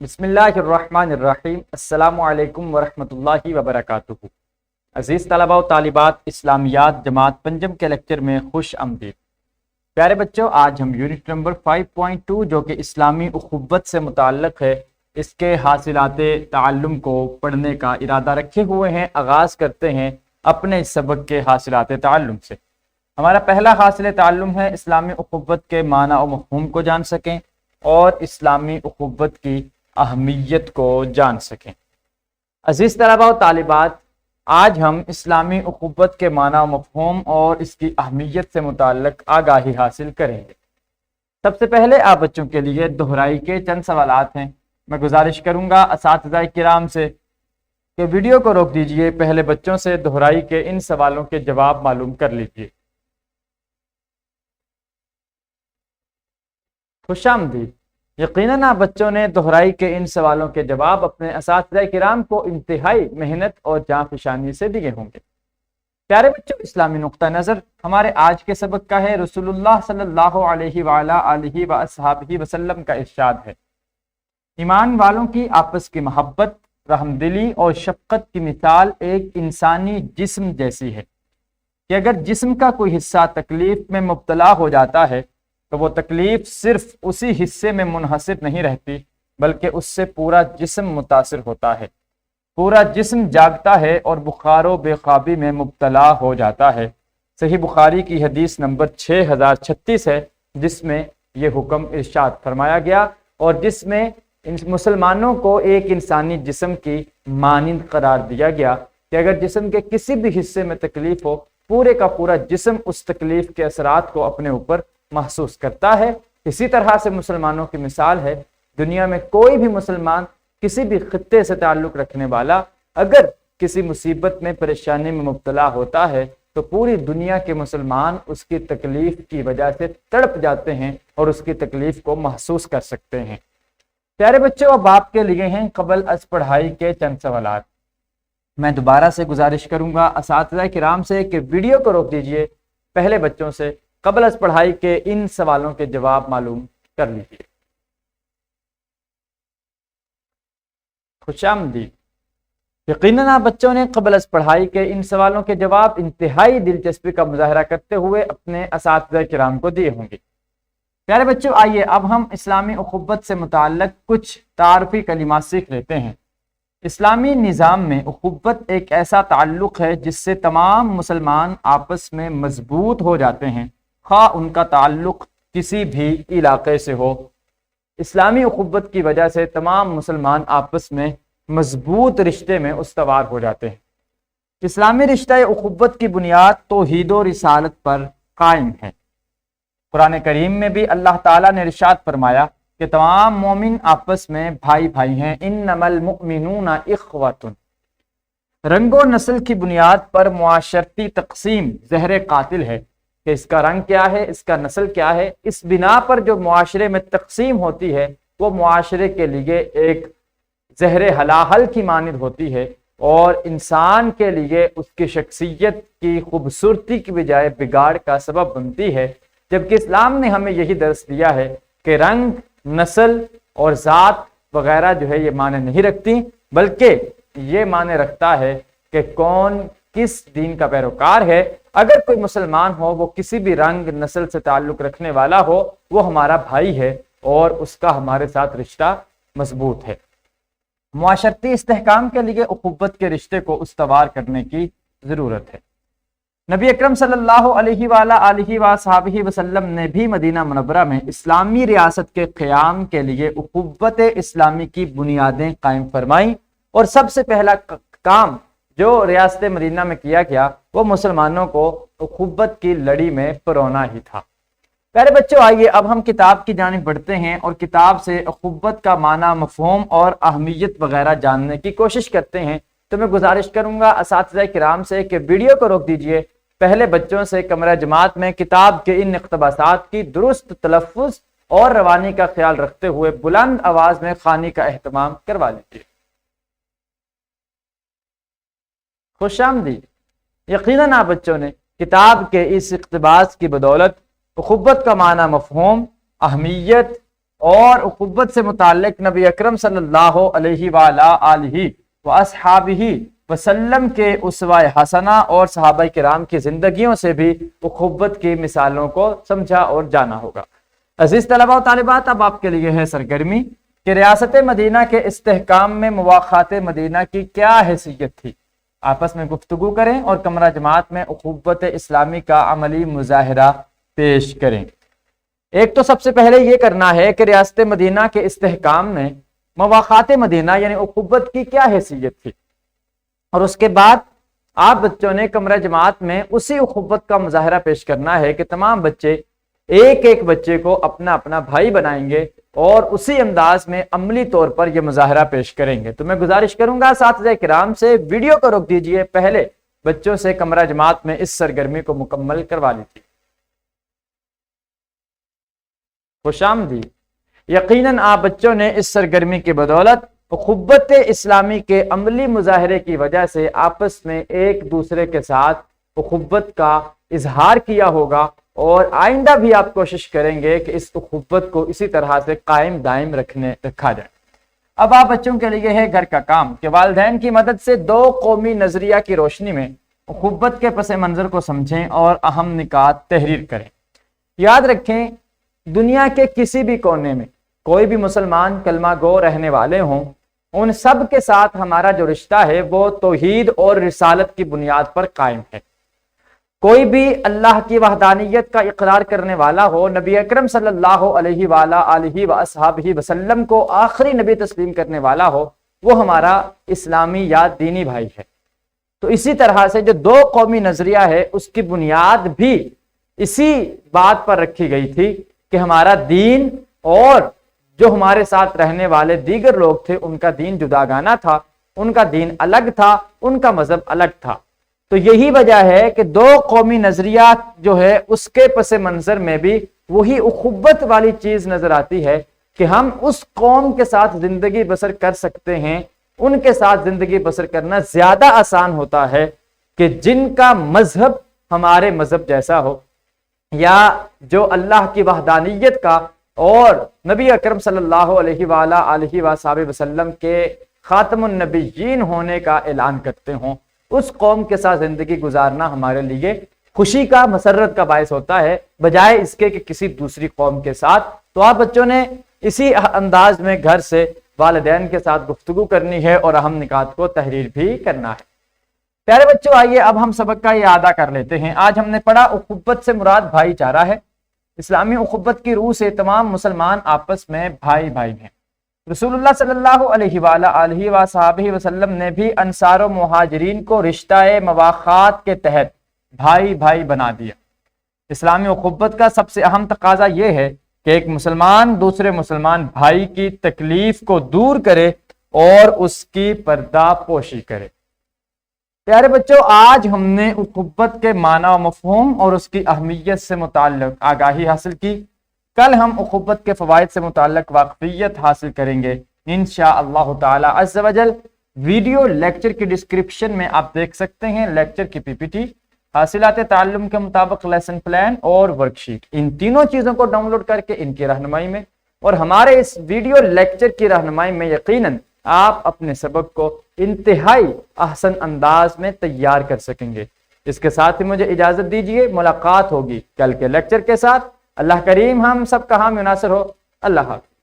بسم اللہ الرحمن الرحیم۔ السلام علیکم ورحمۃ اللہ وبرکاتہ۔ عزیز طلباء و طالبات، اسلامیات جماعت پنجم کے لیکچر میں خوش آمدید۔ پیارے بچوں، آج ہم یونٹ نمبر 5.2 جو کہ اسلامی اخوت سے متعلق ہے، اس کے حاصلات تعلم کو پڑھنے کا ارادہ رکھے ہوئے ہیں۔ آغاز کرتے ہیں اپنے سبق کے حاصلات تعلم سے۔ ہمارا پہلا حاصل تعلم ہے اسلامی اخوت کے معنی و مفہوم کو جان سکیں اور اسلامی اخوت کی اہمیت کو جان سکیں۔ عزیز طلباء و طالبات، آج ہم اسلامی اخوت کے معنی و مفہوم اور اس کی اہمیت سے متعلق آگاہی حاصل کریں گے۔ سب سے پہلے آپ بچوں کے لیے دہرائی کے چند سوالات ہیں۔ میں گزارش کروں گا اساتذہ کرام سے کہ ویڈیو کو روک دیجئے، پہلے بچوں سے دہرائی کے ان سوالوں کے جواب معلوم کر لیجئے۔ خوش آمدید۔ یقیناً آپ بچوں نے دہرائی کے ان سوالوں کے جواب اپنے اساتذہ کرام کو انتہائی محنت اور جانفشانی سے دیے ہوں گے۔ پیارے بچوں، اسلامی نقطہ نظر ہمارے آج کے سبق کا ہے۔ رسول اللہ صلی اللہ علیہ وآلہ وصحبہ وسلم کا ارشاد ہے، ایمان والوں کی آپس کی محبت، رحم دلی اور شفقت کی مثال ایک انسانی جسم جیسی ہے کہ اگر جسم کا کوئی حصہ تکلیف میں مبتلا ہو جاتا ہے تو وہ تکلیف صرف اسی حصے میں منحصر نہیں رہتی، بلکہ اس سے پورا جسم متاثر ہوتا ہے، پورا جسم جاگتا ہے اور بخار و بے خوابی میں مبتلا ہو جاتا ہے۔ صحیح بخاری کی حدیث نمبر 6036 ہے، جس میں یہ حکم ارشاد فرمایا گیا اور جس میں مسلمانوں کو ایک انسانی جسم کی مانند قرار دیا گیا کہ اگر جسم کے کسی بھی حصے میں تکلیف ہو، پورے کا پورا جسم اس تکلیف کے اثرات کو اپنے اوپر محسوس کرتا ہے۔ اسی طرح سے مسلمانوں کی مثال ہے، دنیا میں کوئی بھی مسلمان کسی بھی خطے سے تعلق رکھنے والا اگر کسی مصیبت میں پریشانی میں مبتلا ہوتا ہے تو پوری دنیا کے مسلمان اس کی تکلیف کی وجہ سے تڑپ جاتے ہیں اور اس کی تکلیف کو محسوس کر سکتے ہیں۔ پیارے بچوں، اب آپ کے لیے ہیں قبل از پڑھائی کے چند سوالات۔ میں دوبارہ سے گزارش کروں گا اساتذہ کرام سے کہ ویڈیو کو روک دیجئے، پہلے بچوں سے قبل از پڑھائی کے ان سوالوں کے جواب معلوم کر لیجیے۔ خوش آمدید۔ یقیناً آپ بچوں نے قبل از پڑھائی کے ان سوالوں کے جواب انتہائی دلچسپی کا مظاہرہ کرتے ہوئے اپنے اساتذہ کرام کو دیے ہوں گے۔ پیارے بچوں، آئیے اب ہم اسلامی اخوت سے متعلق کچھ تعارفی کلمات سیکھ لیتے ہیں۔ اسلامی نظام میں اخوت ایک ایسا تعلق ہے جس سے تمام مسلمان آپس میں مضبوط ہو جاتے ہیں، خواہ ان کا تعلق کسی بھی علاقے سے ہو۔ اسلامی اخوت کی وجہ سے تمام مسلمان آپس میں مضبوط رشتے میں استوار ہو جاتے ہیں۔ اسلامی رشتہ اخوت کی بنیاد توحید و رسالت پر قائم ہے۔ قرآن کریم میں بھی اللہ تعالیٰ نے ارشاد فرمایا کہ تمام مومن آپس میں بھائی بھائی ہیں، انما المؤمنون اخوۃ۔ رنگ و نسل کی بنیاد پر معاشرتی تقسیم زہر قاتل ہے کہ اس کا رنگ کیا ہے، اس کا نسل کیا ہے۔ اس بنا پر جو معاشرے میں تقسیم ہوتی ہے وہ معاشرے کے لیے ایک زہر ہلاہل کی مانند ہوتی ہے اور انسان کے لیے اس کی شخصیت کی خوبصورتی کی بجائے بگاڑ کا سبب بنتی ہے، جبکہ اسلام نے ہمیں یہی درس دیا ہے کہ رنگ، نسل اور ذات وغیرہ جو ہے یہ معنی نہیں رکھتی، بلکہ یہ معنی رکھتا ہے کہ کون کس دین کا پیروکار ہے۔ اگر کوئی مسلمان ہو، وہ کسی بھی رنگ نسل سے تعلق رکھنے والا ہو، وہ ہمارا بھائی ہے اور اس کا ہمارے ساتھ رشتہ مضبوط ہے۔ معاشرتی استحکام کے لیے اخوت کے رشتے کو استوار کرنے کی ضرورت ہے۔ نبی اکرم صلی اللہ علیہ وآلہ وصحبہ وسلم نے بھی مدینہ منورہ میں اسلامی ریاست کے قیام کے لیے اخوت اسلامی کی بنیادیں قائم فرمائیں، اور سب سے پہلا کام جو ریاست مدینہ میں کیا گیا وہ مسلمانوں کو اخوت کی لڑی میں پرونا ہی تھا۔ پیارے بچوں، آئیے اب ہم کتاب کی جانب بڑھتے ہیں اور کتاب سے اخوت کا معنی، مفہوم اور اہمیت وغیرہ جاننے کی کوشش کرتے ہیں۔ تو میں گزارش کروں گا اساتذہ کرام سے کہ ویڈیو کو روک دیجئے، پہلے بچوں سے کمرہ جماعت میں کتاب کے ان اقتباسات کی درست تلفظ اور روانی کا خیال رکھتے ہوئے بلند آواز میں خوانی کا اہتمام کروا لیجیے۔ خوش آمدید۔ یقیناً آپ بچوں نے کتاب کے اس اقتباس کی بدولت اخوت کا معنی، مفہوم، اہمیت اور اخوت سے متعلق نبی اکرم صلی اللہ علیہ وآلہ واصحابہ وسلم کے اسوہ حسنہ اور صحابہ کرام کی زندگیوں سے بھی اخوت کی مثالوں کو سمجھا اور جانا ہوگا۔ عزیز طلباء و طالبات، اب آپ کے لیے ہے سرگرمی کہ ریاست مدینہ کے استحکام میں مواخات مدینہ کی کیا حیثیت تھی۔ آپس میں گفتگو کریں اور کمرہ جماعت میں اخوت اسلامی کا عملی مظاہرہ پیش کریں۔ ایک تو سب سے پہلے یہ کرنا ہے کہ ریاست مدینہ کے استحکام میں مواخات مدینہ یعنی اخوت کی کیا حیثیت تھی، اور اس کے بعد آپ بچوں نے کمرہ جماعت میں اسی اخوت کا مظاہرہ پیش کرنا ہے کہ تمام بچے ایک ایک بچے کو اپنا اپنا بھائی بنائیں گے اور اسی انداز میں عملی طور پر یہ مظاہرہ پیش کریں گے۔ تو میں گزارش کروں گا اساتذہ کرام سے ویڈیو کو روک دیجئے، پہلے بچوں سے کمرہ جماعت میں اس سرگرمی کو مکمل کروا لیجیے۔ خوش آمدید۔ یقیناً آپ بچوں نے اس سرگرمی کی بدولت اخوت اسلامی کے عملی مظاہرے کی وجہ سے آپس میں ایک دوسرے کے ساتھ اخوت کا اظہار کیا ہوگا، اور آئندہ بھی آپ کوشش کریں گے کہ اس اخوت کو اسی طرح سے قائم دائم رکھا جائے۔ اب آپ بچوں کے لیے ہے گھر کا کام کہ والدین کی مدد سے دو قومی نظریہ کی روشنی میں اخوت کے پس منظر کو سمجھیں اور اہم نکات تحریر کریں۔ یاد رکھیں، دنیا کے کسی بھی کونے میں کوئی بھی مسلمان کلمہ گو رہنے والے ہوں، ان سب کے ساتھ ہمارا جو رشتہ ہے وہ توحید اور رسالت کی بنیاد پر قائم ہے۔ کوئی بھی اللہ کی وحدانیت کا اقرار کرنے والا ہو، نبی اکرم صلی اللہ علیہ وآلہ وصحبہ وسلم کو آخری نبی تسلیم کرنے والا ہو، وہ ہمارا اسلامی یا دینی بھائی ہے۔ تو اسی طرح سے جو دو قومی نظریہ ہے اس کی بنیاد بھی اسی بات پر رکھی گئی تھی کہ ہمارا دین اور جو ہمارے ساتھ رہنے والے دیگر لوگ تھے ان کا دین جداگانہ تھا، ان کا دین الگ تھا، ان کا مذہب الگ تھا۔ تو یہی وجہ ہے کہ دو قومی نظریات جو ہے اس کے پس منظر میں بھی وہی اخوت والی چیز نظر آتی ہے کہ ہم اس قوم کے ساتھ زندگی بسر کر سکتے ہیں، ان کے ساتھ زندگی بسر کرنا زیادہ آسان ہوتا ہے کہ جن کا مذہب ہمارے مذہب جیسا ہو، یا جو اللہ کی وحدانیت کا اور نبی اکرم صلی اللہ علیہ وآلہ وصحبہ وسلم کے خاتم النبیین ہونے کا اعلان کرتے ہوں۔ اس قوم کے ساتھ زندگی گزارنا ہمارے لیے خوشی کا، مسرت کا باعث ہوتا ہے، بجائے اس کے کہ کسی دوسری قوم کے ساتھ۔ تو آپ بچوں نے اسی انداز میں گھر سے والدین کے ساتھ گفتگو کرنی ہے اور اہم نکات کو تحریر بھی کرنا ہے۔ پیارے بچوں، آئیے اب ہم سبق کا اعادہ کر لیتے ہیں۔ آج ہم نے پڑھا اخوت سے مراد بھائی چارہ ہے۔ اسلامی اخوت کی روح سے تمام مسلمان آپس میں بھائی بھائی ہیں۔ رسول اللہ صلی اللہ علیہ وآلہ وصحبہ وسلم نے بھی انصار و مہاجرین کو رشتہ مواخات کے تحت بھائی بھائی بنا دیا۔ اسلامی اخوت کا سب سے اہم تقاضا یہ ہے کہ ایک مسلمان دوسرے مسلمان بھائی کی تکلیف کو دور کرے اور اس کی پردہ پوشی کرے۔ پیارے بچوں، آج ہم نے اخوت کے معنی و مفہوم اور اس کی اہمیت سے متعلق آگاہی حاصل کی۔ کل ہم اخوت کے فوائد سے متعلق واقفیت حاصل کریں گے انشاءاللہ تعالی عز و جل۔ ویڈیو لیکچر کی ڈسکرپشن میں آپ دیکھ سکتے ہیں لیکچر کی پی پی ٹی، حاصلات تعلم کے مطابق لیسن پلان اور ورک شیٹ۔ ان تینوں چیزوں کو ڈاؤن لوڈ کر کے ان کی رہنمائی میں اور ہمارے اس ویڈیو لیکچر کی رہنمائی میں یقیناً آپ اپنے سبق کو انتہائی احسن انداز میں تیار کر سکیں گے۔ اس کے ساتھ ہی مجھے اجازت دیجیے، ملاقات ہوگی کل کے لیکچر کے ساتھ۔ اللہ کریم ہم سب کا حامی و ناصر ہو۔ اللہ حافظ۔